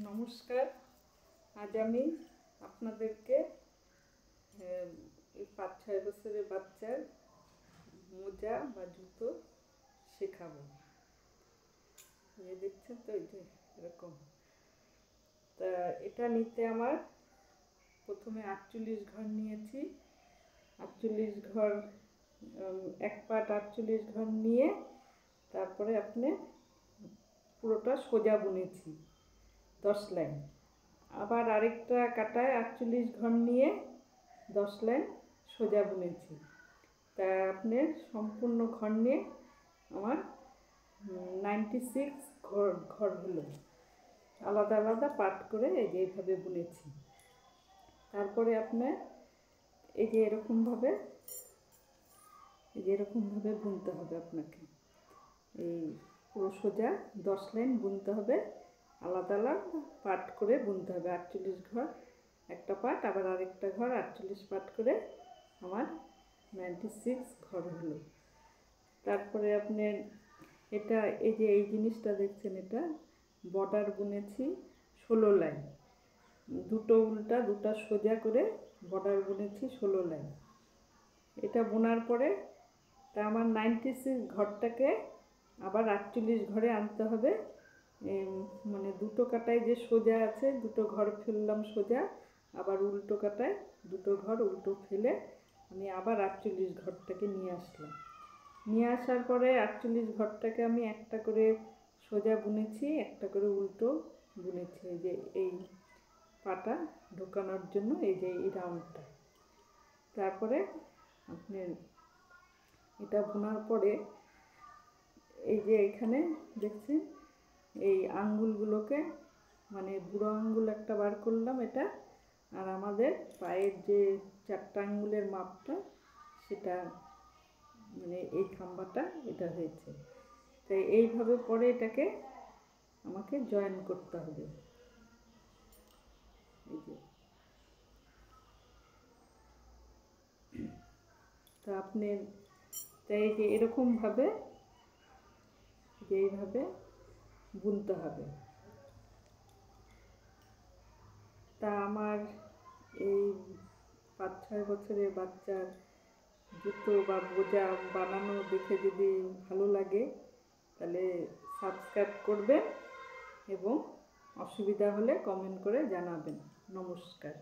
নমস্কার। আজ আমি আপনাদেরকে এই 5-6 বছরের বাচ্চার মোজা বা জুতো শেখাবো। দেখছেন তো, এই যে এরকম। তা এটা নিতে আমার প্রথমে 48 ঘর নিয়েছি। 48 ঘর, এক পাট 48 ঘর নিয়ে তারপরে আপনি পুরোটা সোজা বুনেছি 10 লাইন। আবার আরেকটা কাটায় 48 ঘর নিয়ে 10 লাইন সোজা বুনেছি। তা আপনার সম্পূর্ণ ঘর নিয়ে আমার 96 ঘর হলো। আলাদা আলাদা পাট করে এই যে এইভাবে বুনেছি। তারপরে আপনার এই যে এরকমভাবে বুনতে হবে আপনাকে। এই পুরো সোজা 10 লাইন বুনতে হবে, আলাদা আলাদা পাট করে বুনতে হবে। 48 ঘর একটা পাট, আবার আরেকটা ঘর 48 পাট করে আমার 96 ঘর হলো। তারপরে আপনি এটা এই যে এই জিনিসটা দেখছেন, এটা বর্ডার বুনেছি 16 লাইন, দুটো উল্টা দুটা সোজা করে বর্ডার বুনেছি 16 লাইন। এটা বোনার পরে তা আমার 96 ঘরটাকে আবার 48 ঘরে আনতে হবে। মানে দুটো কাটায় যে সোজা আছে দুটো ঘর ফেললাম সোজা, আবার উল্টো কাটায় দুটো ঘর উল্টো ফেলে আমি আবার 48 ঘরটাকে নিয়ে আসলাম। নিয়ে আসার পরে 48 ঘরটাকে আমি একটা করে সোজা বুনেছি, একটা করে উল্টো বুনেছি। এই যে এই পাটা ঢোকানোর জন্য এই যে এই রাউন্ডটা। তারপরে আপনি এটা বোনার পরে এই যে এখানে দেখছেন এই আঙ্গুলগুলোকে, মানে বুড়ো আঙ্গুল একটা বার করলাম এটা, আর আমাদের পায়ের যে 4টা আঙ্গুলের মাপটা সেটা, মানে এই খাম্বাটা এটা হয়েছে। তাই এইভাবে পরে এটাকে আমাকে জয়েন করতে হবে। এই যে তা আপনি তাই যে এরকমভাবে এইভাবে বুনতে হবে। তা আমার এই 5-6 বছরের বাচ্চার জুতো বা মোজা বানানো দেখে যদি ভালো লাগে তাহলে সাবস্ক্রাইব করবেন এবং অসুবিধা হলে কমেন্ট করে জানাবেন। নমস্কার।